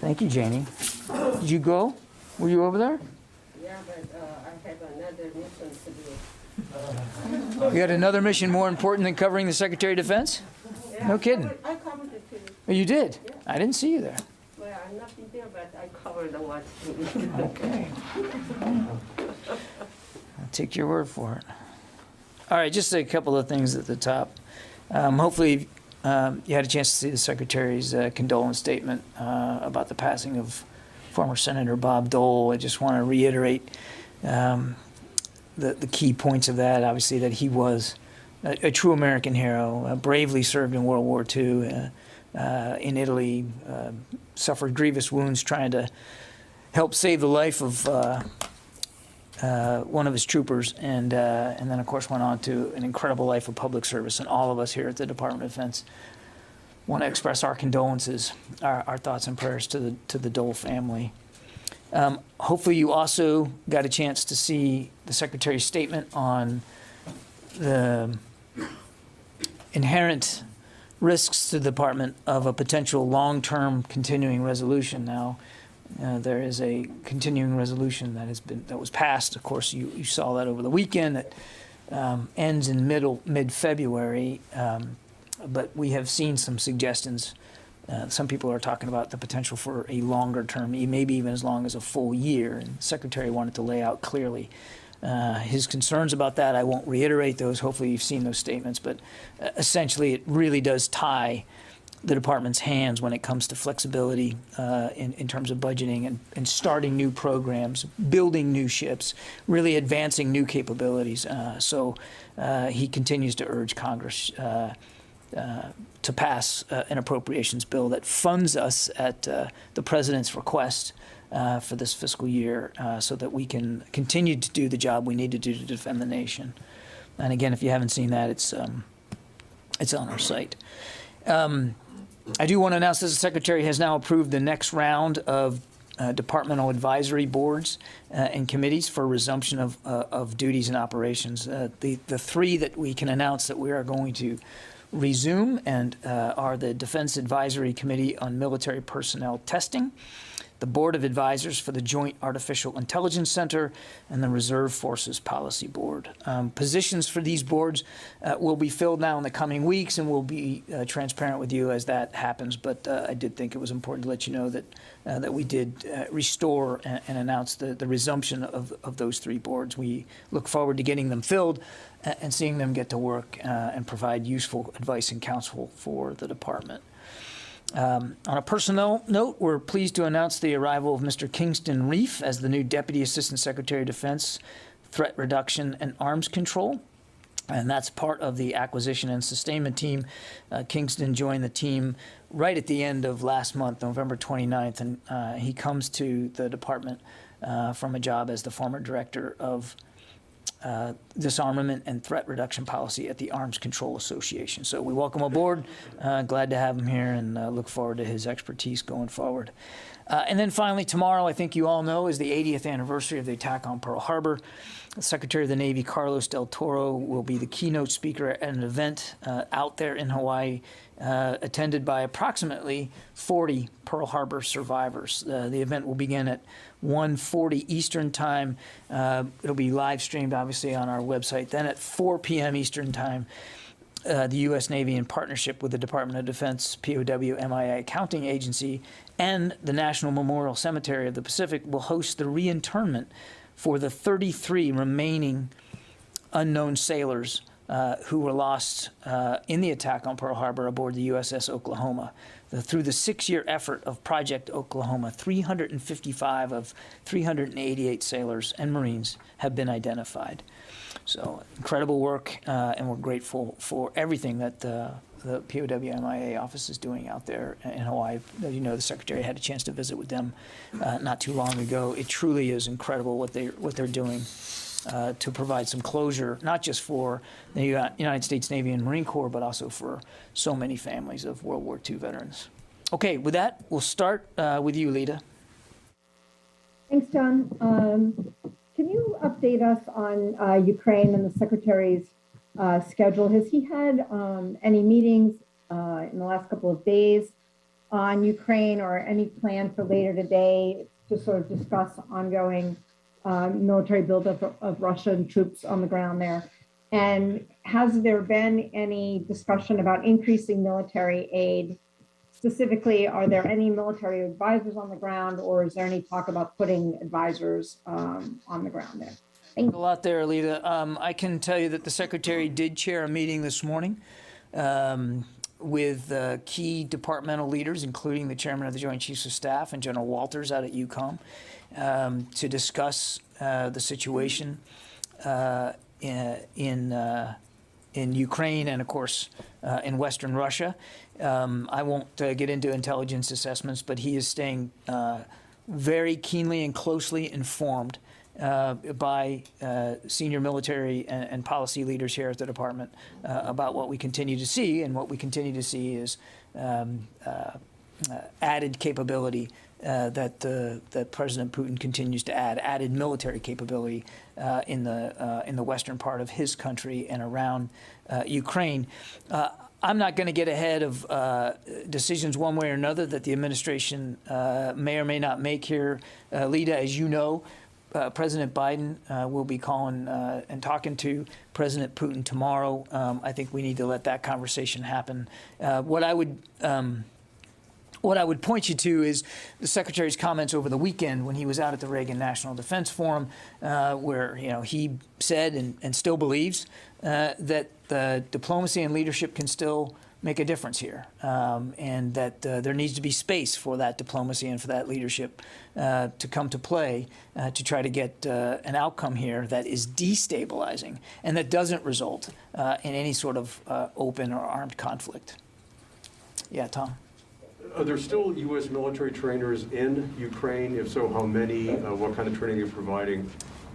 Thank you, Janie. Did you go? Were you over there? Yeah, but I have another mission to do. You had another mission more important than covering the Secretary of Defense? Yeah, No kidding. I covered it too. Oh, you did? Yeah. I didn't see you there. Well, I'm not in there, but I covered the one too. Okay. I'll take your word for it. All right, just a couple of things at the top. Hopefully you had a chance to see the Secretary's condolence statement about the passing of former Senator Bob Dole. I just want to reiterate the key points of that. Obviously, that he was a true American hero, bravely served in World War II in Italy, suffered grievous wounds trying to help save the life of one of his troopers, and then, of course, went on to an incredible life of public service. And all of us here at the Department of Defense want to express our condolences, our thoughts and prayers to the Dole family. Hopefully you also got a chance to see the Secretary's statement on the inherent risks to the department of a potential long-term continuing resolution. Now, there is a continuing resolution that was passed. Of course, you saw that over the weekend. That ends in mid-February. But we have seen some suggestions. Some people are talking about the potential for a longer term, maybe even as long as a full year. And the Secretary wanted to lay out clearly his concerns about that. I won't reiterate those. Hopefully you've seen those statements. But essentially, it really does tie the department's hands when it comes to flexibility in terms of budgeting and starting new programs, building new ships, really advancing new capabilities. So he continues to urge Congress to pass an appropriations bill that funds us at the President's request for this fiscal year so that we can continue to do the job we need to do to defend the nation. And again, if you haven't seen that, it's on our site. I do want to announce that the Secretary has now approved the next round of departmental advisory boards and committees for resumption of duties and operations. The three that we can announce that we are going to resume and are the Defense Advisory Committee on Military Personnel Testing, the Board of Advisors for the Joint Artificial Intelligence Center, and the Reserve Forces Policy Board. Positions for these boards will be filled now in the coming weeks, and we'll be transparent with you as that happens. But I did think it was important to let you know that we did restore and announce the resumption of those three boards. We look forward to getting them filled and seeing them get to work and provide useful advice and counsel for the department. On a personnel note, we're pleased to announce the arrival of Mr. Kingston Reef as the new Deputy Assistant Secretary of Defense, Threat Reduction and Arms Control. And that's part of the acquisition and sustainment team. Kingston joined the team right at the end of last month, November 29th, and he comes to the department from a job as the former director of disarmament and threat reduction policy at the Arms Control Association. So we welcome aboard. Glad to have him here and look forward to his expertise going forward. And then finally, tomorrow, I think you all know, is the 80th anniversary of the attack on Pearl Harbor. The Secretary of the Navy, Carlos Del Toro, will be the keynote speaker at an event out there in Hawaii, attended by approximately 40 Pearl Harbor survivors. The event will begin at 1:40 Eastern Time. It'll be live streamed, obviously, on our website. Then at 4 p.m. Eastern Time, the U.S. Navy, in partnership with the Department of Defense, POW, MIA Accounting Agency, and the National Memorial Cemetery of the Pacific, will host the reinterment for the 33 remaining unknown sailors who were lost in the attack on Pearl Harbor aboard the USS Oklahoma. Through the 6-year effort of Project Oklahoma, 355 of 388 sailors and Marines have been identified. So incredible work, and we're grateful for everything that the POW-MIA office is doing out there in Hawaii. As you know, the Secretary had a chance to visit with them not too long ago. It truly is incredible what they're doing to provide some closure, not just for the United States Navy and Marine Corps, but also for so many families of World War II veterans. Okay, with that, we'll start with you, Lita. Thanks, John. Can you update us on Ukraine and the Secretary's schedule? Has he had any meetings in the last couple of days on Ukraine, or any plan for later today to sort of discuss ongoing military buildup of Russian troops on the ground there? And has there been any discussion about increasing military aid? Specifically, are there any military advisors on the ground, or is there any talk about putting advisors on the ground there? A lot there, Alita. I can tell you that the Secretary did chair a meeting this morning with key departmental leaders, including the Chairman of the Joint Chiefs of Staff and General Walters out at EUCOM, to discuss the situation in Ukraine and, of course, in Western Russia. I won't get into intelligence assessments, but he is staying very keenly and closely informed by senior military and policy leaders here at the department about what we continue to see, and what we continue to see is added capability that President Putin continues to added military capability in the western part of his country and around Ukraine. I'm not going to get ahead of decisions one way or another that the administration may or may not make here. Lita, as you know, President Biden will be calling and talking to President Putin tomorrow. I think we need to let that conversation happen. What I would point you to is the Secretary's comments over the weekend when he was out at the Reagan National Defense Forum, where he said and still believes that diplomacy and leadership can still make a difference here, and that there needs to be space for that diplomacy and for that leadership to come to play to try to get an outcome here that is destabilizing and that doesn't result in any sort of open or armed conflict. Yeah, Tom? Are there still U.S. military trainers in Ukraine? If so, how many? What kind of training are you providing?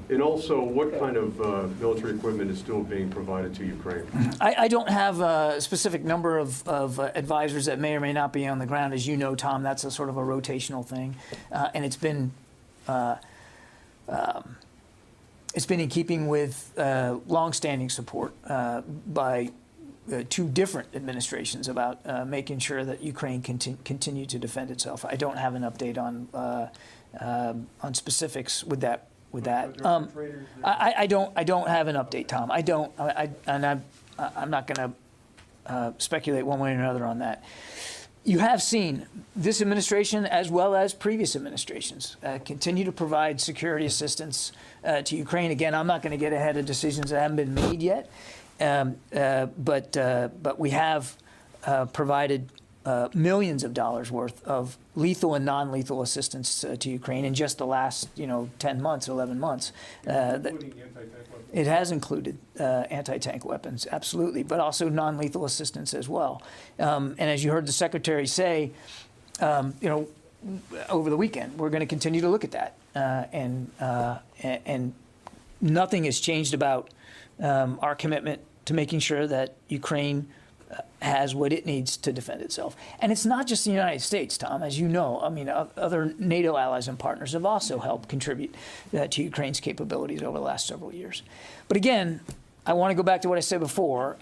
And also, what kind of military equipment is still being provided to Ukraine? I don't have a specific number of advisors that may or may not be on the ground. As you know, Tom, that's a sort of a rotational thing. And it's been in keeping with longstanding support by two different administrations about making sure that Ukraine continue to defend itself. I don't have an update on specifics with that. I don't have an update, Tom. I'm not going to speculate one way or another on that. You have seen this administration, as well as previous administrations, continue to provide security assistance to Ukraine. Again, I'm not going to get ahead of decisions that haven't been made yet, but we have provided millions of dollars worth of lethal and non-lethal assistance to Ukraine in just the last, 10 months, 11 months. Including anti-tank weapons? It has included anti-tank weapons, absolutely, but also non-lethal assistance as well. And as you heard the Secretary say, over the weekend, we're going to continue to look at that. And nothing has changed about our commitment to making sure that Ukraine has what it needs to defend itself. And it's not just the United States, Tom, as you know. I mean, other NATO allies and partners have also helped contribute to Ukraine's capabilities over the last several years. But again, I want to go back to what I said before.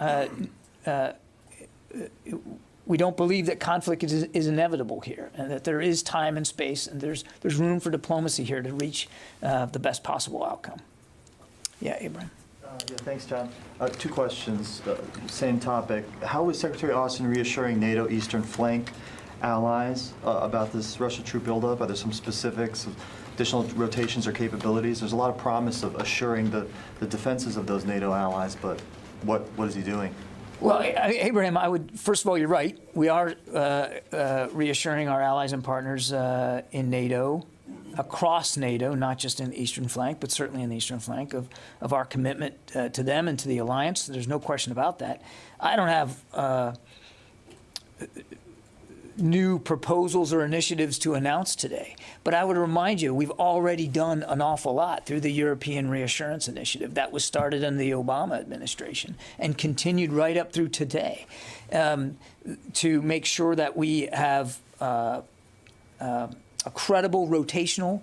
We don't believe that conflict is inevitable here, and that there is time and space, and there's room for diplomacy here to reach the best possible outcome. Yeah, Abraham. Yeah, thanks, John. Two questions, same topic. How is Secretary Austin reassuring NATO Eastern Flank allies about this Russia troop buildup? Are there some specifics of additional rotations or capabilities? There's a lot of promise of assuring the defenses of those NATO allies, but what is he doing? Well, Abraham, first of all, you're right. We are reassuring our allies and partners in NATO, across NATO, not just in the Eastern Flank, but certainly in the Eastern Flank, of our commitment to them and to the alliance. There's no question about that. I don't have new proposals or initiatives to announce today, but I would remind you, we've already done an awful lot through the European Reassurance Initiative that was started in the Obama administration and continued right up through today, to make sure that we have a credible rotational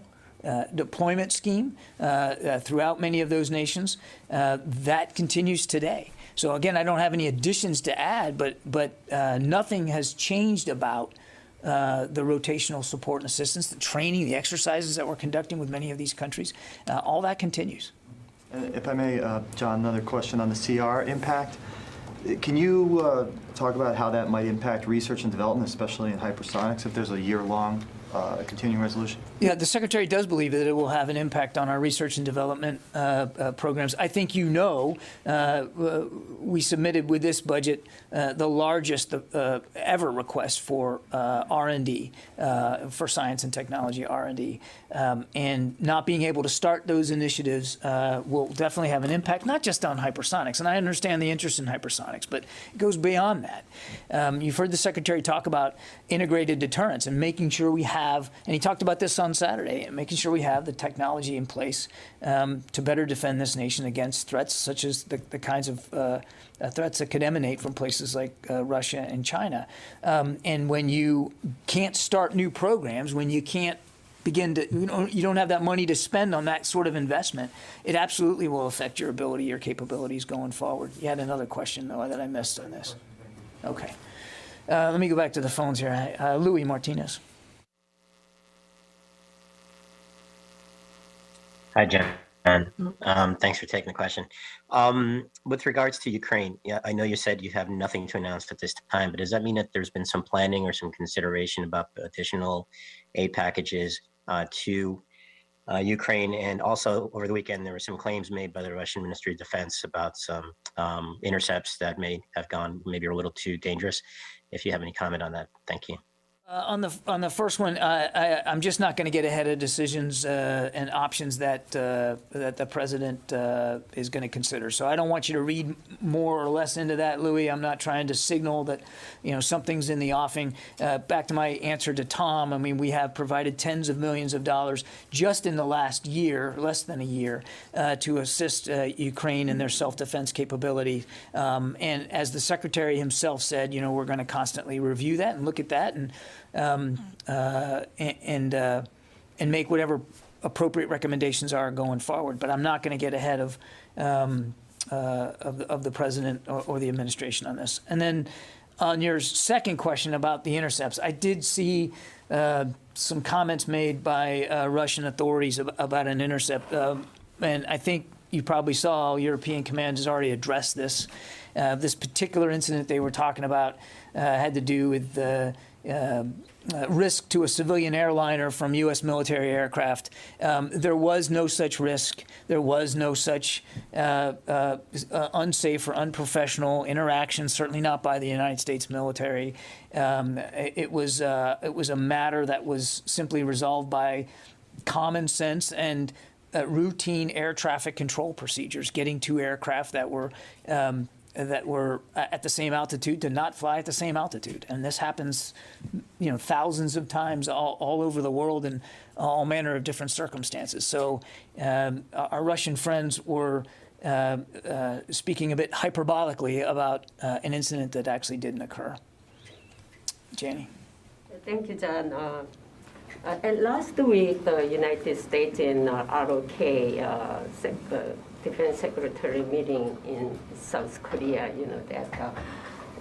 deployment scheme throughout many of those nations. That continues today. So again, I don't have any additions to add, but nothing has changed about the rotational support and assistance, the training, the exercises that we're conducting with many of these countries. All that continues. If I may, John, another question on the CR impact. Can you talk about how that might impact research and development, especially in hypersonics, if there's a year-long continuing resolution? Yeah, the Secretary does believe that it will have an impact on our research and development programs. I think we submitted with this budget the largest ever request for R&D, for science and technology R&D. And not being able to start those initiatives will definitely have an impact, not just on hypersonics. And I understand the interest in hypersonics, but it goes beyond that. You've heard the Secretary talk about integrated deterrence and making sure we have, and he talked about this on Saturday, and making sure we have the technology in place to better defend this nation against threats such as the kinds of threats that could emanate from places like Russia and China. And when you can't start new programs, when you can't begin to, you don't have that money to spend on that sort of investment, it absolutely will affect your ability, your capabilities going forward. You had another question, though, that I missed on this. Okay. Let me go back to the phones here. Louis Martinez. Hi, Jen. Thanks for taking the question. With regards to Ukraine, yeah, I know you said you have nothing to announce at this time, but does that mean that there's been some planning or some consideration about additional aid packages to Ukraine? And also, over the weekend, there were some claims made by the Russian Ministry of Defense about some intercepts that may have gone maybe a little too dangerous. If you have any comment on that, thank you. On the first one, I'm just not going to get ahead of decisions and options that the president is going to consider. So I don't want you to read more or less into that, Louis. I'm not trying to signal that something's in the offing. Back to my answer to Tom. I mean, we have provided tens of millions of dollars just in the last year, less than a year, to assist Ukraine in their self-defense capability. And as the Secretary himself said, we're going to constantly review that and look at that and make whatever appropriate recommendations are going forward. But I'm not going to get ahead of the president or the administration on this. And then on your second question about the intercepts, I did see some comments made by Russian authorities about an intercept, and I think you probably saw European Command has already addressed this. This particular incident they were talking about had to do with risk to a civilian airliner from U.S. military aircraft. There was no such risk. There was no such unsafe or unprofessional interaction, certainly not by the United States military. It was a matter that was simply resolved by common sense and routine air traffic control procedures, getting two aircraft that were at the same altitude to not fly at the same altitude. And this happens, thousands of times all over the world in all manner of different circumstances. So our Russian friends were speaking a bit hyperbolically about an incident that actually didn't occur. Janie. Thank you, John. And last week, the United States in ROK Defense Secretary meeting in South Korea, that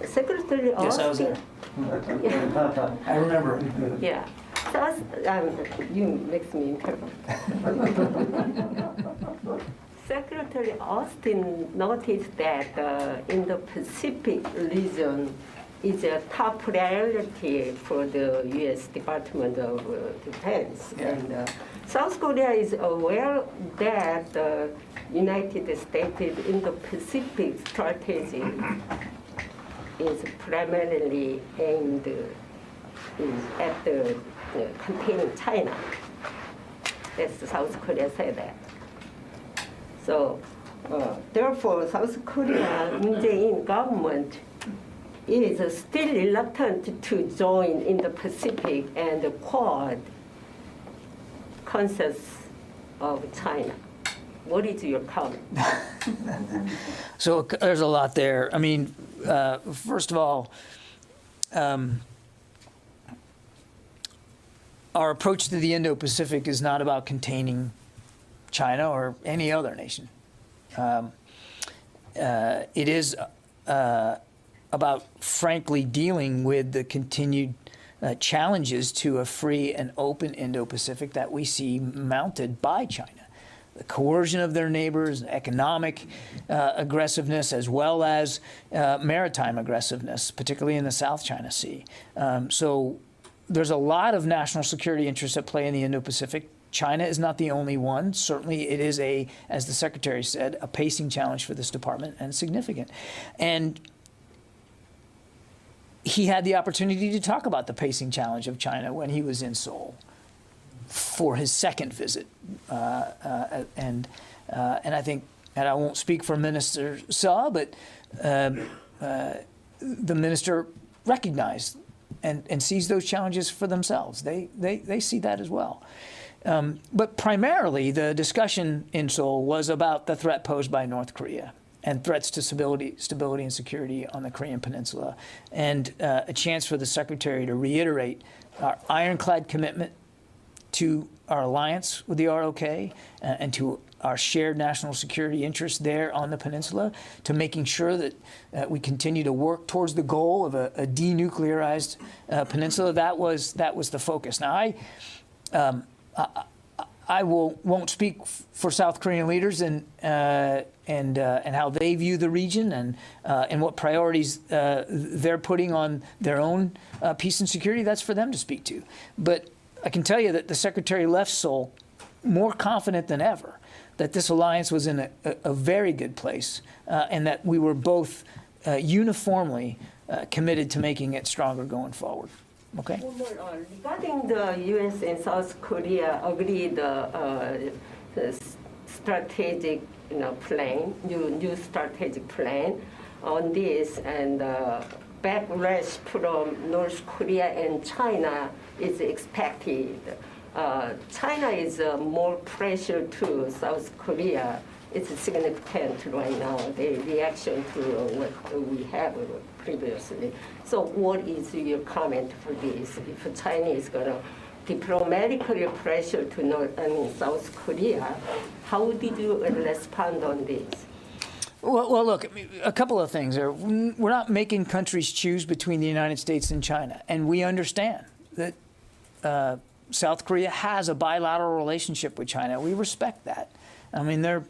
Secretary Austin. Yes, I was there. Yeah. I remember. Yeah. So, you makes me interrupt. Secretary Austin noticed that in the Pacific region is a top priority for the U.S. Department of Defense. Yeah. And South Korea is aware that the United States in the Pacific strategy is primarily aimed at containing China. That's South Korea said that. So, therefore, South Korea Moon Jae-in government is still reluctant to join in the Pacific and the Quad concepts of China. What is your comment? So there's a lot there. I mean, first of all, our approach to the Indo-Pacific is not about containing China or any other nation. it is about, frankly, dealing with the continued challenges to a free and open Indo-Pacific that we see mounted by China. The coercion of their neighbors, economic aggressiveness, as well as maritime aggressiveness, particularly in the South China Sea. So there's a lot of national security interests at play in the Indo-Pacific. China is not the only one. Certainly it is as the Secretary said, a pacing challenge for this department, and significant. And he had the opportunity to talk about the pacing challenge of China when he was in Seoul for his second visit. And I think, and I won't speak for Minister Suh, but the minister recognized and sees those challenges for themselves. They see that as well. But primarily, the discussion in Seoul was about the threat posed by North Korea and threats to stability and security on the Korean Peninsula, and a chance for the Secretary to reiterate our ironclad commitment to our alliance with the ROK and to our shared national security interests there on the peninsula, to making sure that we continue to work towards the goal of a denuclearized peninsula. That was the focus. Now, I won't speak for South Korean leaders and how they view the region and what priorities they're putting on their own peace and security. That's for them to speak to. But I can tell you that the Secretary left Seoul more confident than ever that this alliance was in a very good place, and that we were both uniformly committed to making it stronger going forward. Okay. One more, regarding the U.S. and South Korea agreed the strategic, plan, new strategic plan on this, and backlash from North Korea and China is expected. China is more pressure to South Korea. It's significant right now, the reaction to what we have previously. So what is your comment for this? If China is going to diplomatically pressure to South Korea, how did you respond on this? Well, look, a couple of things. We're not making countries choose between the United States and China, and we understand that South Korea has a bilateral relationship with China. We respect that. I mean, they're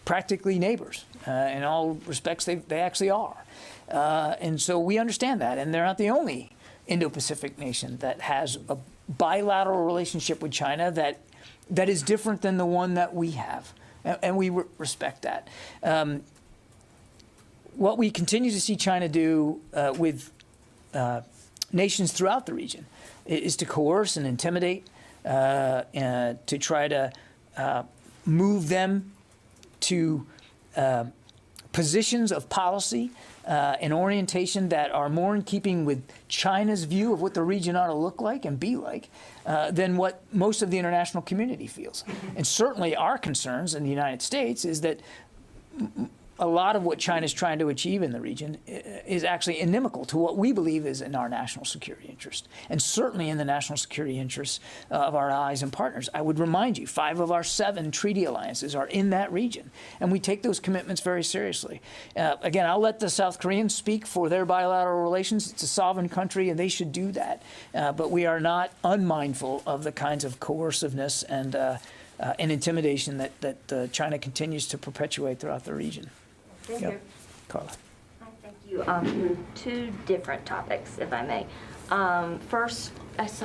practically neighbors. In all respects, they actually are. And so we understand that, and they're not the only Indo-Pacific nation that has a bilateral relationship with China that is different than the one that we have, and we respect that. What we continue to see China do with nations throughout the region is to coerce and intimidate, and to try to move them to positions of policy and orientation that are more in keeping with China's view of what the region ought to look like and be like than what most of the international community feels. And certainly our concerns in the United States is that a lot of what China's trying to achieve in the region is actually inimical to what we believe is in our national security interest, and certainly in the national security interests of our allies and partners. I would remind you, 5 of our 7 treaty alliances are in that region, and we take those commitments very seriously. Again, I'll let the South Koreans speak for their bilateral relations. It's a sovereign country, and they should do that. But we are not unmindful of the kinds of coerciveness and intimidation that China continues to perpetuate throughout the region. Thank Yeah. you. Carla. Hi, thank you. 2 different topics, if I may. First,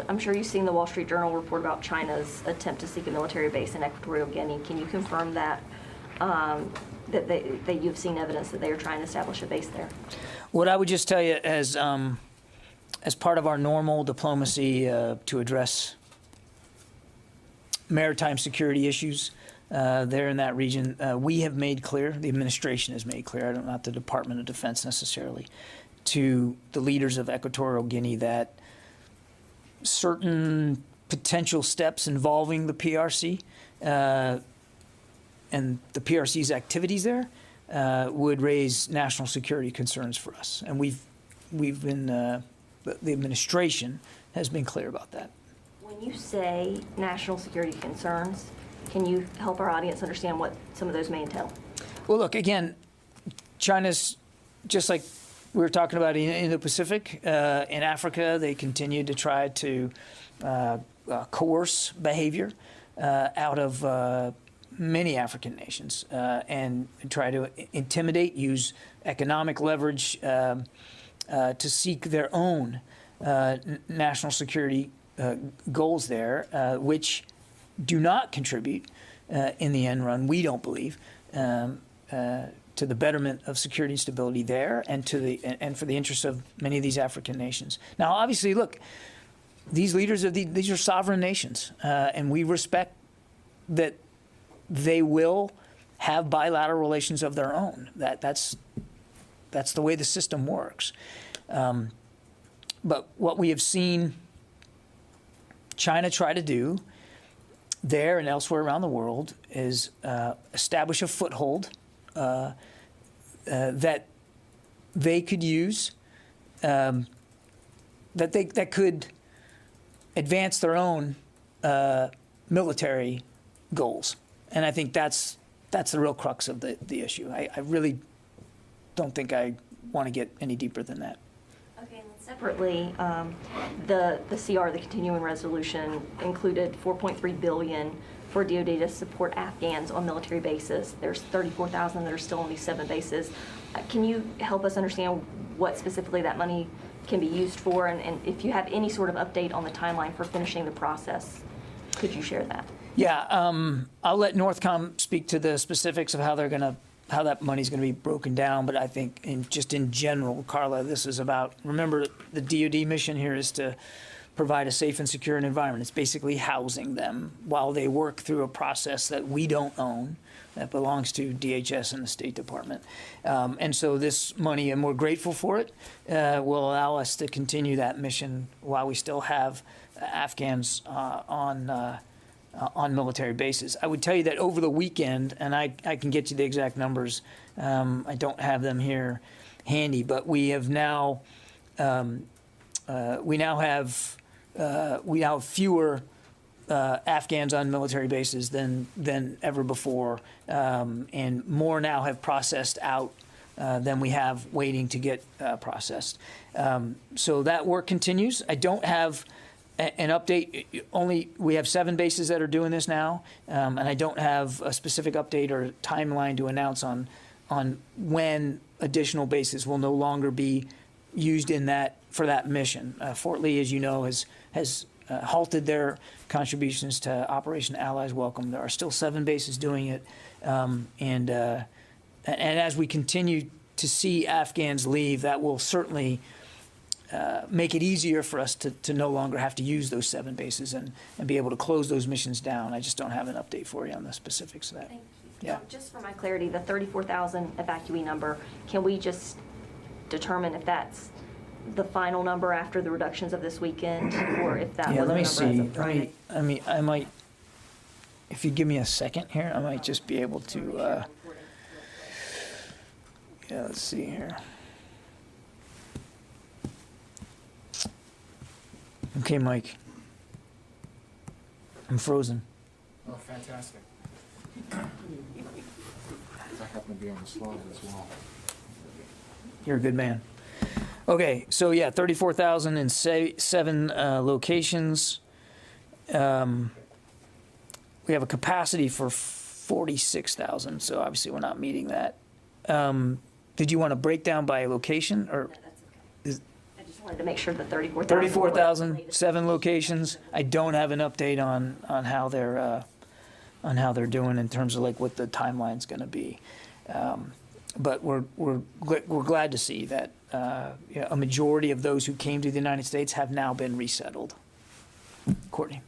I'm sure you've seen the Wall Street Journal report about China's attempt to seek a military base in Equatorial Guinea. Can you confirm that that you've seen evidence that they are trying to establish a base there? What I would just tell you, as part of our normal diplomacy to address maritime security issues there in that region, we have made clear, the administration has made clear, not the Department of Defense necessarily, to the leaders of Equatorial Guinea that certain potential steps involving the PRC and the PRC's activities there would raise national security concerns for us. And we've been, the administration has been clear about that. When you say national security concerns, can you help our audience understand what some of those may entail? Well, look, again, China's, just like we were talking about in the Pacific, in Africa, they continue to try to coerce behavior out of many African nations and try to intimidate, use economic leverage to seek their own national security goals there, which do not contribute in the end run, we don't believe, to the betterment of security and stability there, and for the interests of many of these African nations. Now, obviously, look, these leaders these are sovereign nations, and we respect that they will have bilateral relations of their own. That's the way the system works. But what we have seen China try to do there and elsewhere around the world is establish a foothold that they could use, that could advance their own military goals. And I think that's the real crux of the issue. I really don't think I want to get any deeper than that. Okay, and then separately, the CR, the continuing resolution, included $4.3 billion for DoD to support Afghans on military bases. There's 34,000 that are still on these 7 bases. Can you help us understand what specifically that money can be used for, and if you have any sort of update on the timeline for finishing the process, could you share that? Yeah, I'll let Northcom speak to the specifics of how that money's going to be broken down. But I think, in general, Carla, this is about. Remember, the DoD mission here is to provide a safe and secure environment. It's basically housing them while they work through a process that we don't own, that belongs to DHS and the State Department. And so this money, and we're grateful for it, will allow us to continue that mission while we still have Afghans on military bases. I would tell you that over the weekend, and I can get you the exact numbers, I don't have them here handy, but we have now have fewer Afghans on military bases than ever before, and more now have processed out than we have waiting to get processed. So that work continues. I don't have an update. We have 7 bases that are doing this now, and I don't have a specific update or timeline to announce on when additional bases will no longer be used for that mission. Fort Lee, as you know, has halted their contributions to Operation Allies Welcome. There are still 7 bases doing it, and as we continue to see Afghans leave, that will certainly make it easier for us to no longer have to use those 7 bases and be able to close those missions down. I just don't have an update for you on the specifics of that. Thank you. Yeah. Just for my clarity, the 34,000 evacuee number, can we just determine if that's the final number after the reductions of this weekend, or if that was the number as of Friday? I might, if you give me a second here, I might just be able to, let's see here. Okay, Mike. I'm frozen. Oh, fantastic. I happen to be on the slide as well. You're a good man. Okay, so yeah, 34,000 in 7 locations. We have a capacity for 46,000, so obviously we're not meeting that. Did you want to break down by location, or? No, that's okay. I just wanted to make sure the 34,000. 34,000, 7 locations. I don't have an update on how they're doing in terms of like what the timeline's going to be. But we're glad to see that a majority of those who came to the United States have now been resettled. Courtney.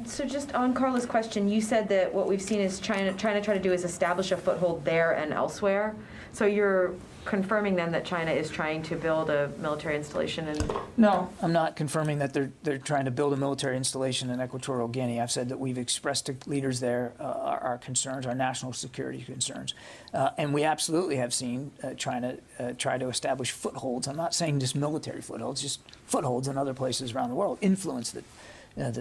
So just on Carla's question, you said that what we've seen is China try to do is establish a foothold there and elsewhere. So you're confirming then that China is trying to build a military installation in? No, I'm not confirming that they're trying to build a military installation in Equatorial Guinea. I've said that we've expressed to leaders there our concerns, our national security concerns. And we absolutely have seen China try to establish footholds. I'm not saying just military footholds, just footholds in other places around the world, influence that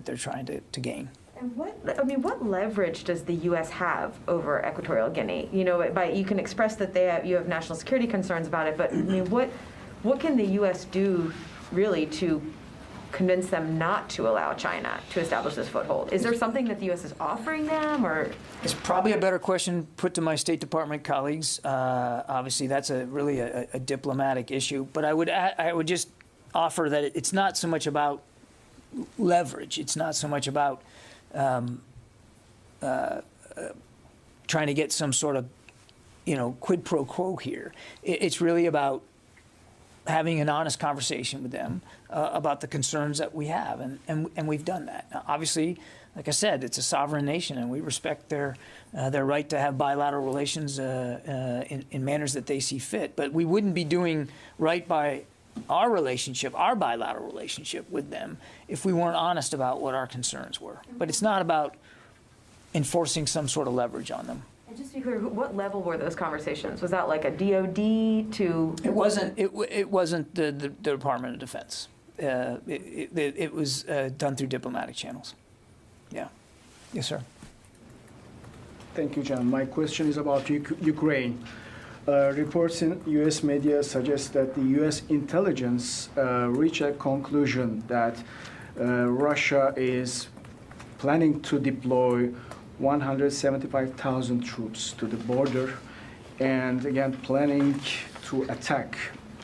they're trying to gain. And what leverage does the U.S. have over Equatorial Guinea? You know, you can express that you have national security concerns about it, but I mean, what can the U.S. do really to convince them not to allow China to establish this foothold? Is there something that the U.S. is offering them, or? It's probably a better question put to my State Department colleagues. Obviously, that's really a diplomatic issue. But I would just offer that it's not so much about leverage. It's not so much about trying to get some sort of, quid pro quo here. It's really about having an honest conversation with them about the concerns that we have, and we've done that. Now, obviously, like I said, it's a sovereign nation, and we respect their right to have bilateral relations in manners that they see fit. But we wouldn't be doing right by our bilateral relationship with them, if we weren't honest about what our concerns were. But it's not about enforcing some sort of leverage on them. And just to be clear, what level were those conversations? Was that like a DOD to? It wasn't. It wasn't the Department of Defense. It was done through diplomatic channels. Yeah. Yes, sir. Thank you, John. My question is about Ukraine. Reports in U.S. media suggest that the U.S. intelligence reached a conclusion that Russia is planning to deploy 175,000 troops to the border, and again planning to attack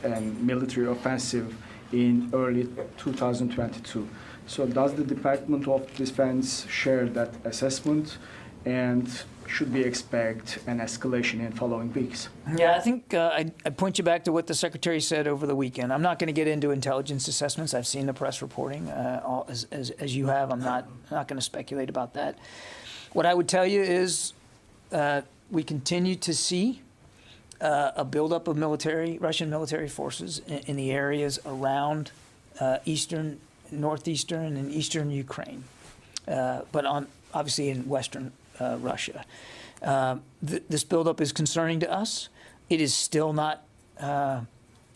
a military offensive in early 2022. So does the Department of Defense share that assessment, and should we expect an escalation in following weeks? Yeah, I think I'd point you back to what the Secretary said over the weekend. I'm not going to get into intelligence assessments. I've seen the press reporting, as you have. I'm not going to speculate about that. What I would tell you is we continue to see a buildup of Russian military forces in the areas around northeastern and eastern Ukraine, but obviously in western Russia. This buildup is concerning to us. It is still not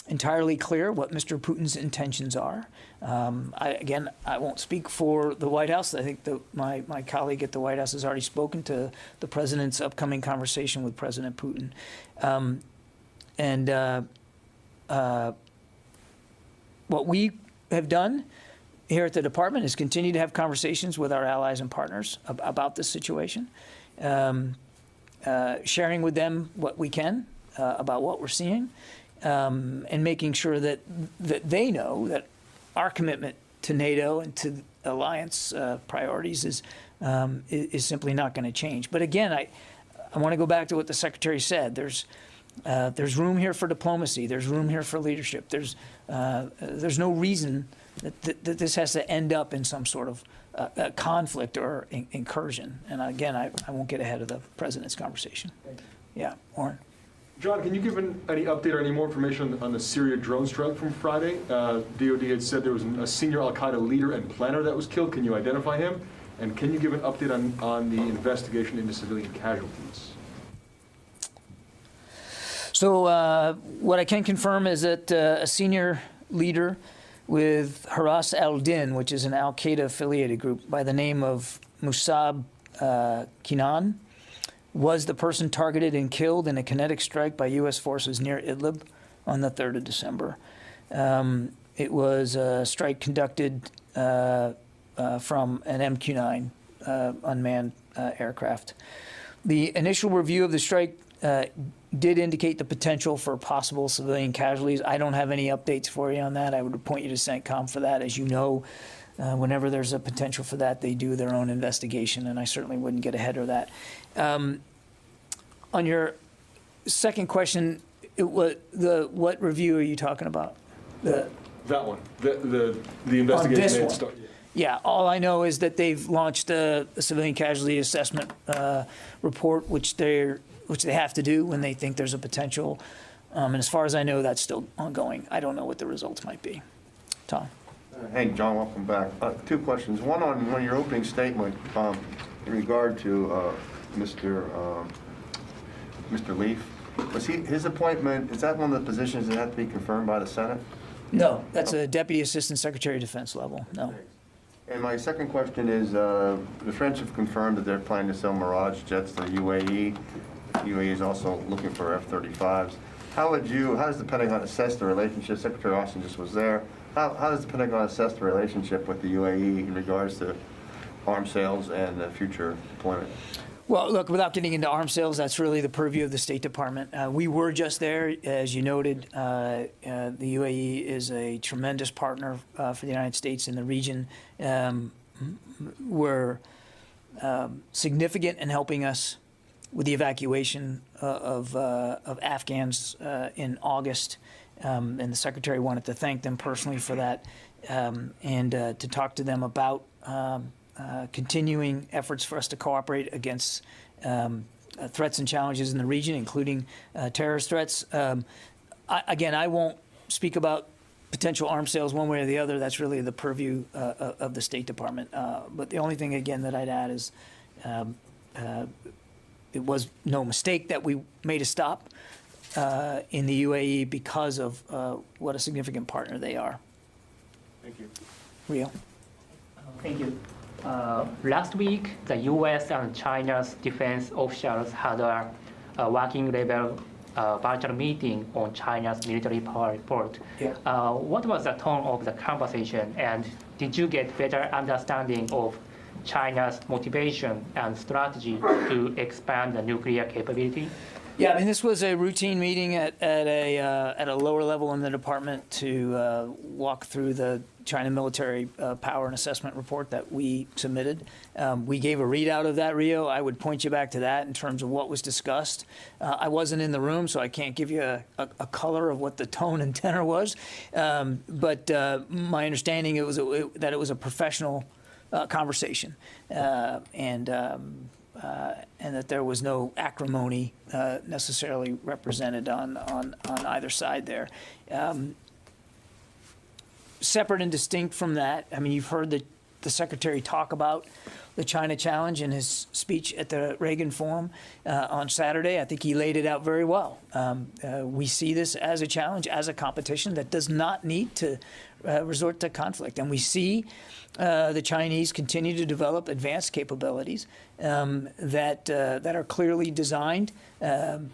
entirely clear what Mr. Putin's intentions are. I won't speak for the White House. I think my colleague at the White House has already spoken to the president's upcoming conversation with President Putin. What we have done here at the department is continue to have conversations with our allies and partners about this situation, sharing with them what we can about what we're seeing, and making sure that they know that our commitment to NATO and to alliance priorities is simply not going to change. But again, I want to go back to what the Secretary said. There's room here for diplomacy. There's room here for leadership. There's no reason that this has to end up in some sort of conflict or incursion. And again, I won't get ahead of the President's conversation. Yeah, Warren. John, can you give any update or any more information on the Syria drone strike from Friday? DOD had said there was a senior al-Qaeda leader and planner that was killed. Can you identify him? And can you give an update on the investigation into civilian casualties? So what I can confirm is that a senior leader with Haras al-Din, which is an al-Qaeda affiliated group by the name of Musab Kinan, was the person targeted and killed in a kinetic strike by U.S. forces near Idlib on the 3rd of December. It was a strike conducted from an MQ-9 unmanned aircraft. The initial review of the strike did indicate the potential for possible civilian casualties. I don't have any updates for you on that. I would point you to CENTCOM for that. As you know, whenever there's a potential for that, they do their own investigation, and I certainly wouldn't get ahead of that. On your second question, what review are you talking about? That one, the investigation. On this one. Yeah, all I know is that they've launched a civilian casualty assessment report, which they have to do when they think there's a potential. And as far as I know, that's still ongoing. I don't know what the results might be. Tom. Hey, John, welcome back. Two questions. One on your opening statement in regard to Mr. Reef. Was his appointment, is that one of the positions that have to be confirmed by the Senate? No, that's a Deputy Assistant Secretary of Defense level. No. And my second question is, the French have confirmed that they're planning to sell Mirage jets to the UAE. UAE is also looking for F-35s. How does the Pentagon assess the relationship? Secretary Austin just was there. How does the Pentagon assess the relationship with the UAE in regards to arms sales and future deployment? Well, look, without getting into arms sales, that's really the purview of the State Department. We were just there, as you noted. The UAE is a tremendous partner for the United States in the region. Were significant in helping us with the evacuation of Afghans in August, and the Secretary wanted to thank them personally for that, and to talk to them about continuing efforts for us to cooperate against threats and challenges in the region, including terrorist threats. Again, I won't speak about potential arms sales one way or the other. That's really the purview of the State Department. But the only thing, again, that I'd add is it was no mistake that we made a stop in the UAE because of what a significant partner they are. Thank you. Rio. Thank you. Last week, the U.S. and China's defense officials had a working level virtual meeting on China's military power report. Yeah. What was the tone of the conversation, and did you get better understanding of China's motivation and strategy to expand the nuclear capability? Yeah, I mean, this was a routine meeting at a lower level in the department to walk through the China military power and assessment report that we submitted. We gave a readout of that, Rio. I would point you back to that in terms of what was discussed. I wasn't in the room, so I can't give you a color of what the tone and tenor was. But my understanding that it was a professional conversation, and that there was no acrimony necessarily represented on either side there. Separate and distinct from that, I mean, you've heard the Secretary talk about the China challenge in his speech at the Reagan Forum on Saturday. I think he laid it out very well. We see this as a challenge, as a competition that does not need to resort to conflict. And we see the Chinese continue to develop advanced capabilities that are clearly designed in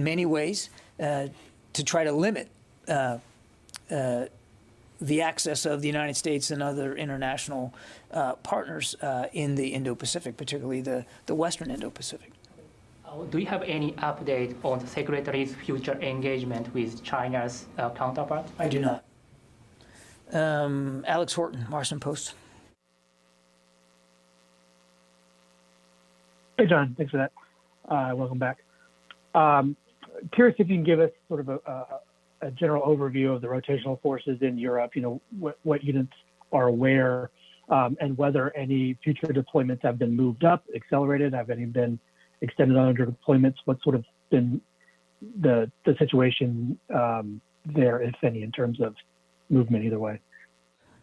many ways to try to limit the access of the United States and other international partners in the Indo-Pacific, particularly the Western Indo-Pacific. Do you have any update on the Secretary's future engagement with China's counterpart? I do not. Alex Horton, Washington Post. Hey, John. Thanks for that. Welcome back. Curious if you can give us sort of a general overview of the rotational forces in Europe, you know, what units are where, and whether any future deployments have been moved up, accelerated, have any been extended on under deployments, what's sort of been the situation there, if any, in terms of movement either way.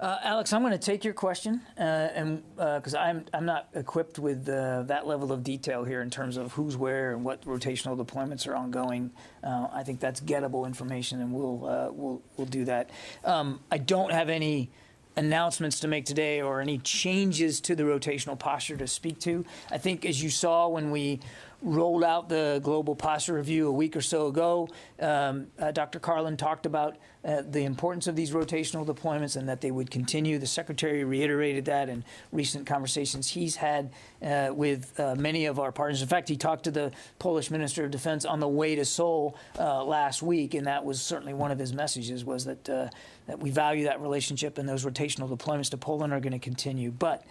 Alex, I'm going to take your question, and because I'm not equipped with that level of detail here in terms of who's where and what rotational deployments are ongoing. I think that's gettable information, and we'll do that. I don't have any announcements to make today or any changes to the rotational posture to speak to. I think, as you saw when we rolled out the global posture review a week or so ago, Dr. Carlin talked about the importance of these rotational deployments and that they would continue. The Secretary reiterated that in recent conversations he's had with many of our partners. In fact, he talked to the Polish Minister of Defense on the way to Seoul last week, and that was certainly one of his messages, was that, that we value that relationship, and those rotational deployments to Poland are going to continue. But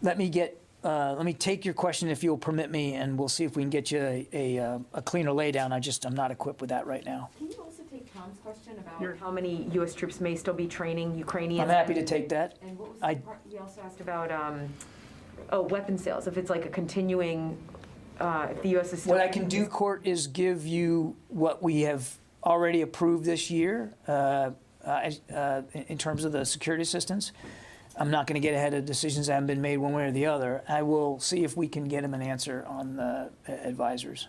let me take your question, if you'll permit me, and we'll see if we can get you a cleaner laydown. I'm not equipped with that right now. Can you also take Tom's question about how many U.S. troops may still be training Ukrainians? I'm happy to take that. And what was the part he also asked about? Weapon sales. If it's like a continuing, if the U.S. is still. What I can do, Court, is give you what we have already approved this year in terms of the security assistance. I'm not going to get ahead of decisions that haven't been made one way or the other. I will see if we can get him an answer on the advisors.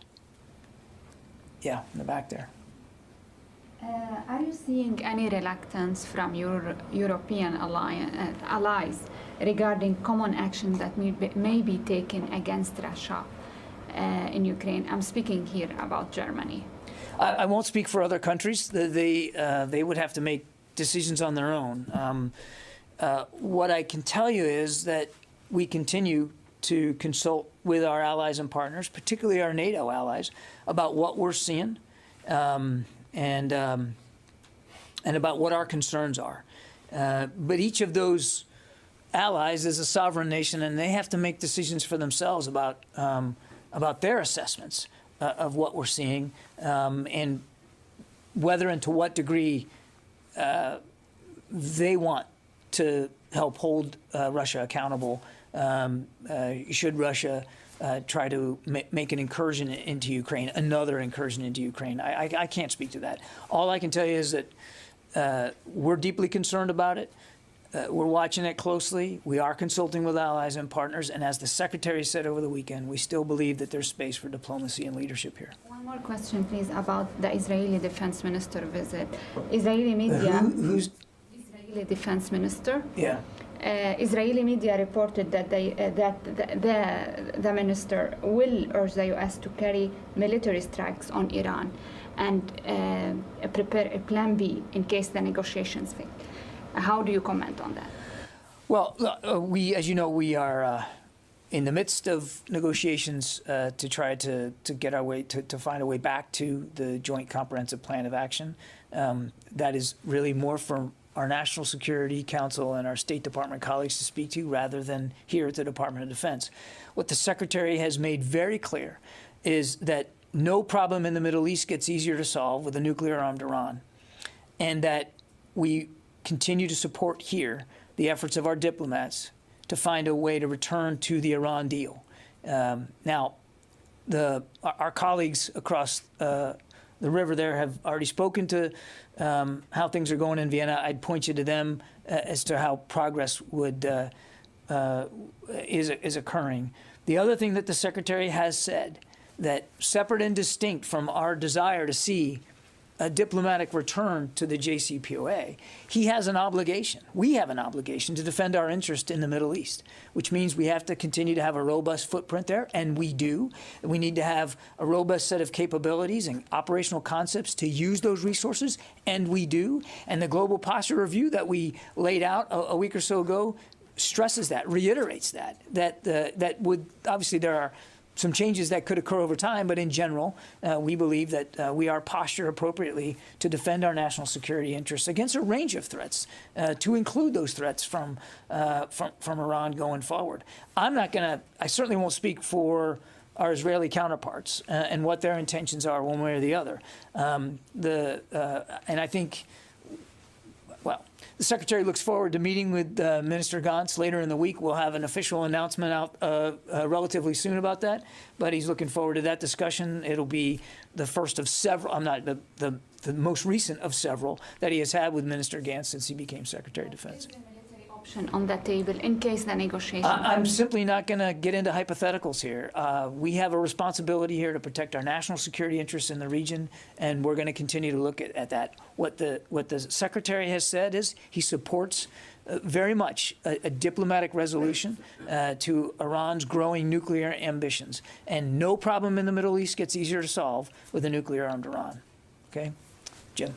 Yeah, in the back there. Are you seeing any reluctance from your European allies regarding common action that may be taken against Russia in Ukraine? I'm speaking here about Germany. I won't speak for other countries. They would have to make decisions on their own. What I can tell you is that we continue to consult with our allies and partners, particularly our NATO allies, about what we're seeing and about what our concerns are. But each of those allies is a sovereign nation, and they have to make decisions for themselves about their assessments of what we're seeing and whether and to what degree they want to help hold Russia accountable should Russia try to make an incursion into Ukraine, another incursion into Ukraine. I can't speak to that. All I can tell you is that we're deeply concerned about it. We're watching it closely. We are consulting with allies and partners. And as the Secretary said over the weekend, we still believe that there's space for diplomacy and leadership here. One more question, please, about the Israeli Defense Minister visit. Israeli media... Who's? Israeli Defense Minister. Yeah. Israeli media reported that the minister will urge the U.S. to carry military strikes on Iran and prepare a plan B in case the negotiations fail. How do you comment on that? Well, as you know, we are in the midst of negotiations to try to get our way, to find a way back to the Joint Comprehensive Plan of Action. That is really more for our National Security Council and our State Department colleagues to speak to rather than here at the Department of Defense. What the Secretary has made very clear is that no problem in the Middle East gets easier to solve with a nuclear-armed Iran, and that we continue to support here the efforts of our diplomats to find a way to return to the Iran deal. Now, our colleagues across the river there have already spoken to how things are going in Vienna. I'd point you to them as to how progress is occurring. The other thing that the Secretary has said, that separate and distinct from our desire to see a diplomatic return to the JCPOA, he has an obligation. We have an obligation to defend our interest in the Middle East, which means we have to continue to have a robust footprint there, and we do. We need to have a robust set of capabilities and operational concepts to use those resources, and we do. And the global posture review that we laid out a week or so ago stresses that, reiterates that would, obviously there are some changes that could occur over time, but in general, we believe that we are postured appropriately to defend our national security interests against a range of threats, to include those threats from Iran going forward. I certainly won't speak for our Israeli counterparts and what their intentions are one way or the other. And I think, well, the Secretary looks forward to meeting with Minister Gantz later in the week. We'll have an official announcement out relatively soon about that, but he's looking forward to that discussion. It'll be the first of several, the most recent of several that he has had with Minister Gantz since he became Secretary of Defense. On that table in case the negotiation... I'm simply not going to get into hypotheticals here. We have a responsibility here to protect our national security interests in the region, and we're going to continue to look at that. What the Secretary has said is he supports very much a diplomatic resolution to Iran's growing nuclear ambitions. And no problem in the Middle East gets easier to solve with a nuclear-armed Iran. Okay? Jim.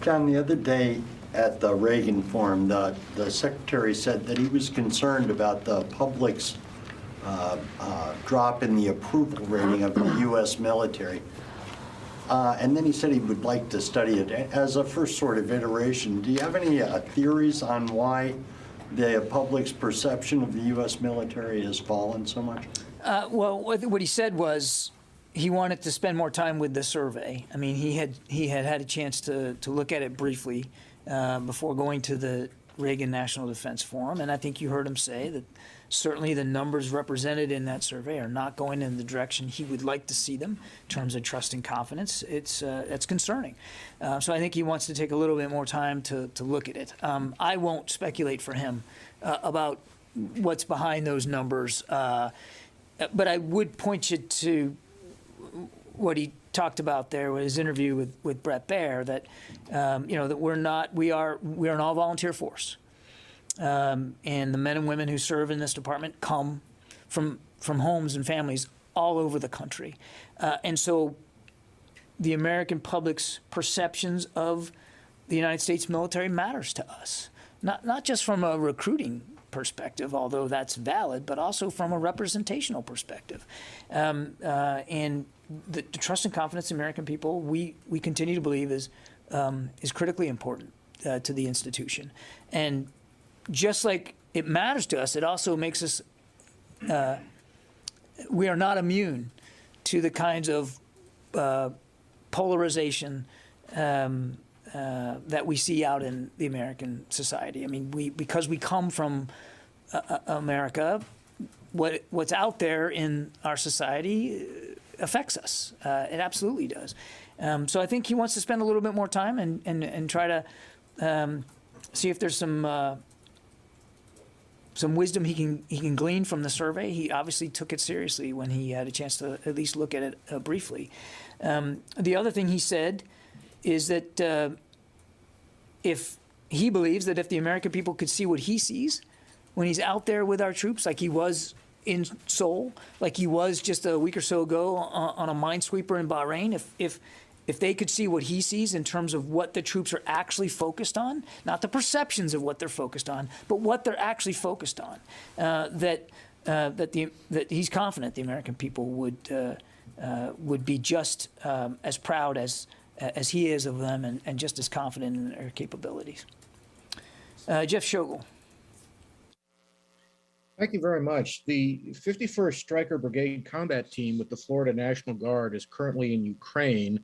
John, the other day, at the Reagan Forum, the Secretary said that he was concerned about the public's drop in the approval rating of the U.S. military. And then he said he would like to study it as a first sort of iteration. Do you have any theories on why the public's perception of the U.S. military has fallen so much? Well, what he said was he wanted to spend more time with the survey. I mean, he had a chance to look at it briefly before going to the Reagan National Defense Forum, and I think you heard him say that certainly the numbers represented in that survey are not going in the direction he would like to see them in terms of trust and confidence. It's concerning. So I think he wants to take a little bit more time to look at it. I won't speculate for him about what's behind those numbers, but I would point you to what he talked about there was his interview with Brett Baer, that that we are an all volunteer force, and the men and women who serve in this department come from homes and families all over the country, and so the American public's perceptions of the United States military matters to us, not just from a recruiting perspective, although that's valid, but also from a representational perspective. And the trust and confidence in American people, we continue to believe is critically important to the institution. And just like it matters to us, it also makes us, we are not immune to the kinds of polarization that we see out in the American society. I mean, because we come from America, what's out there in our society affects us. It absolutely does. So I think he wants to spend a little bit more time and try to see if there's some wisdom he can glean from the survey. He obviously took it seriously when he had a chance to at least look at it briefly. The other thing he said is that if he believes that if the American people could see what he sees when he's out there with our troops, like he was in Seoul, like he was just a week or so ago on a minesweeper in Bahrain, if they could see what he sees in terms of what the troops are actually focused on, not the perceptions of what they're focused on, but what they're actually focused on, that he's confident the American people would be just as proud as he is of them, and just as confident in their capabilities. Jeff Schogel. Thank you very much. The 51st Stryker Brigade Combat Team with the Florida National Guard is currently in Ukraine.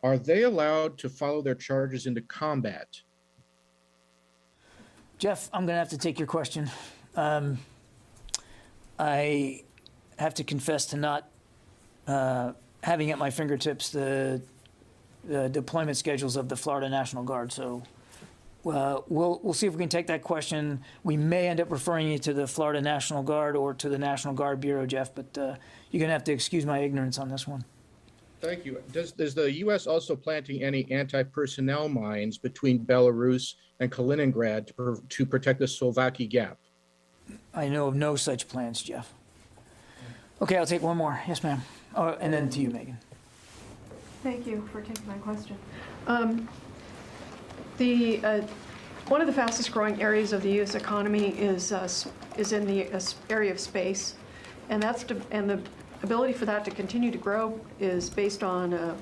Are they allowed to follow their charges into combat? Jeff, I'm going to have to take your question. I have to confess to not having at my fingertips the deployment schedules of the Florida National Guard. So we'll see if we can take that question. We may end up referring you to the Florida National Guard or to the National Guard Bureau, Jeff, but you're going to have to excuse my ignorance on this one. Thank you. Is the U.S. also planting any anti-personnel mines between Belarus and Kaliningrad to protect the Slovakia gap? I know of no such plans, Jeff. Okay, I'll take one more. Yes, ma'am. And then to you, Megan. Thank you for taking my question. One of the fastest growing areas of the U.S. economy is in the area of space, and the ability for that to continue to grow is based on a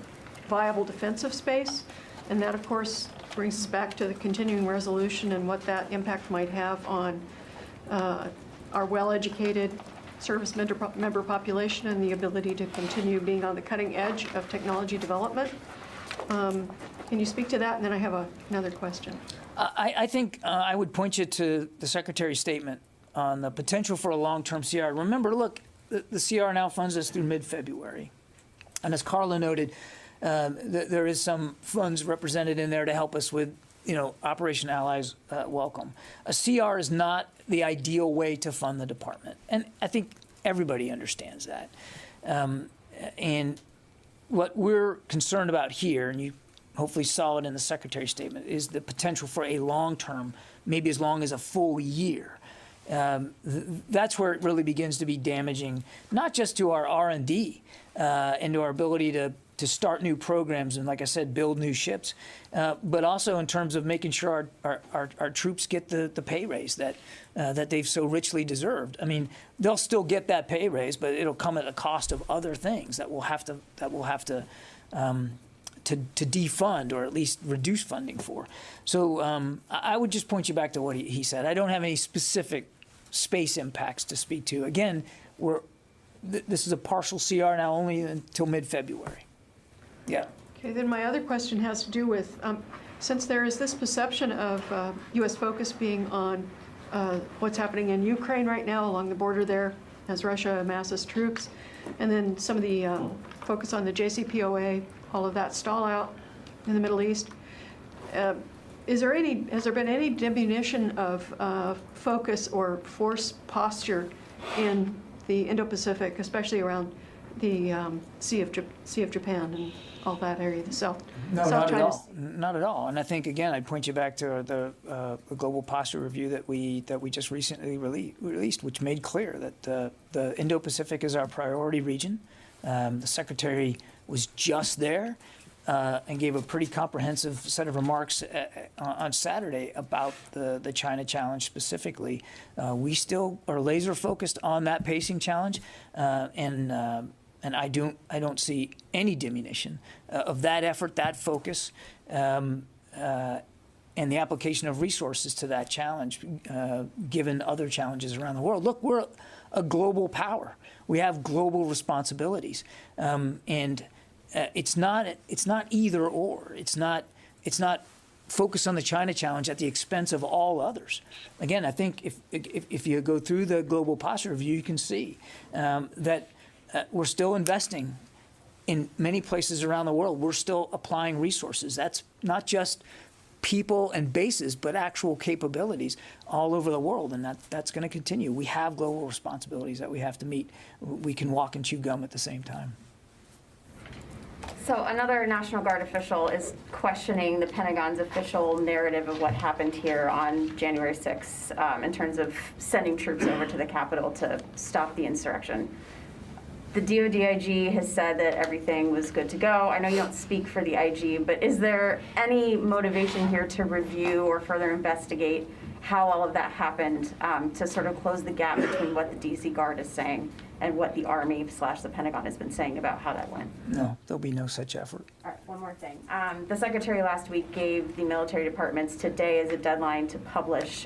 viable defensive space, and that, of course, brings us back to the continuing resolution and what that impact might have on our well-educated service member population and the ability to continue being on the cutting edge of technology development. Can you speak to that? And then I have another question. I think I would point you to the Secretary's statement on the potential for a long-term CR. Remember, look, the CR now funds us through mid-February. And as Carla noted, there is some funds represented in there to help us with, Operation Allies Welcome. A CR is not the ideal way to fund the department. And I think everybody understands that. And what we're concerned about here, and you hopefully saw it in the Secretary's statement, is the potential for a long-term, maybe as long as a full year. That's where it really begins to be damaging, not just to our R&D and to our ability to start new programs and, like I said, build new ships, but also in terms of making sure our troops get the pay raise that they've so richly deserved. I mean, they'll still get that pay raise, but it'll come at a cost of other things that we'll have to defund or at least reduce funding for. So I would just point you back to what he said. I don't have any specific space impacts to speak to. Again, this is a partial CR now only until mid-February. Yeah. Okay, then my other question has to do with, since there is this perception of U.S. focus being on what's happening in Ukraine right now along the border there as Russia amasses troops, and then some of the focus on the JCPOA, all of that stall out in the Middle East. Has there been any diminution of focus or force posture in the Indo-Pacific, especially around Sea of Japan and all that area, the South No, South not at China all. Not at all. And I think, again, I'd point you back to the global posture review that we just recently released, which made clear that the Indo-Pacific is our priority region. The Secretary was just there and gave a pretty comprehensive set of remarks on Saturday about the China challenge specifically. We still are laser focused on that pacing challenge, and I don't see any diminution of that effort, that focus, and the application of resources to that challenge, given other challenges around the world. Look, we're a global power. We have global responsibilities, and it's not either or. It's not focus on the China challenge at the expense of all others. Again, I think if you go through the global posture review, you can see that. We're still investing in many places around the world. We're still applying resources. That's not just people and bases, but actual capabilities all over the world, and that's going to continue. We have global responsibilities that we have to meet. We can walk and chew gum at the same time. So another National Guard official is questioning the Pentagon's official narrative of what happened here on January 6th in terms of sending troops over to the Capitol to stop the insurrection. The DoD IG has said that everything was good to go. I know you don't speak for the IG, but is there any motivation here to review or further investigate how all of that happened to sort of close the gap between what the DC Guard is saying and what the Army / the Pentagon has been saying about how that went? No, there'll be no such effort. All right, one more thing. The Secretary last week gave the military departments today as a deadline to publish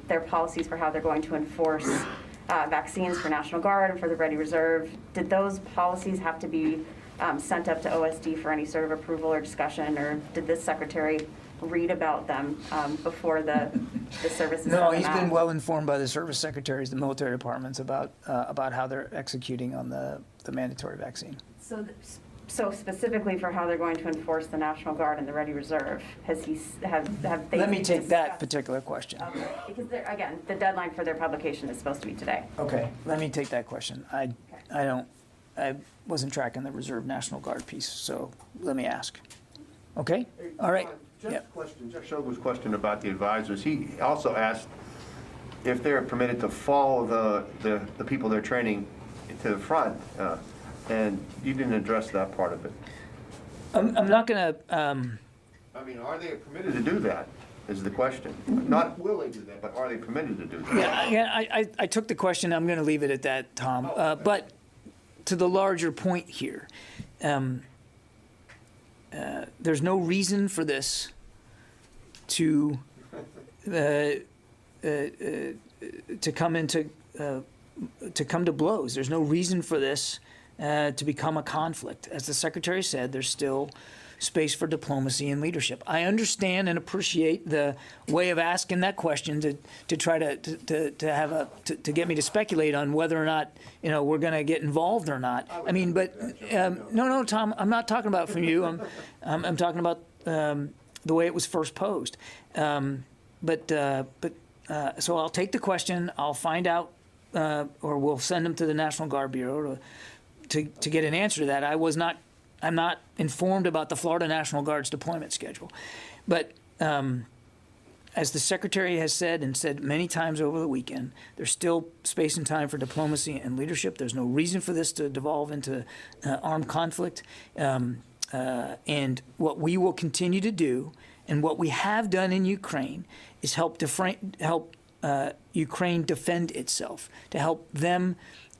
their policies for how they're going to enforce vaccines for National Guard and for the Ready Reserve. Did those policies have to be sent up to OSD for any sort of approval or discussion, or did this Secretary read about them before the services? No, he's been well informed by the service secretaries, the military departments about how they're executing on the mandatory vaccine. So specifically for how they're going to enforce the National Guard and the Ready Reserve, have they? Let me take that particular question. Okay. Because again, the deadline for their publication is supposed to be today. Okay, let me take that question. I wasn't tracking the Reserve National Guard piece, so let me ask. Okay, all right. Jeff Shogu's question about the advisors, he also asked if they're permitted to follow the people they're training to the front, and you didn't address that part of it. I'm not going to... I mean, are they permitted to do that, is the question. Not willing to do that, but are they permitted to do that? Yeah, I took the question. I'm going to leave it at that, Tom. But to the larger point here, there's no reason for this to come to blows. There's no reason for this to become a conflict. As the Secretary said, there's still space for diplomacy and leadership. I understand and appreciate the way of asking that question to try to get me to speculate on whether or not we're going to get involved or not. I mean, but no, Tom, I'm not talking about from you. I'm talking about the way it was first posed. So I'll take the question. I'll find out, or we'll send them to the National Guard Bureau to get an answer to that. I'm not informed about the Florida National Guard's deployment schedule. But as the Secretary has said and said many times over the weekend, there's still space and time for diplomacy and leadership. There's no reason for this to devolve into armed conflict. And what we will continue to do, and what we have done in Ukraine, is help Ukraine defend itself, to help them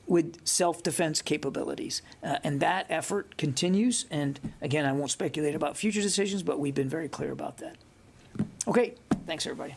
with self-defense capabilities. And that effort continues. And again, I won't speculate about future decisions, but we've been very clear about that. Okay, thanks everybody.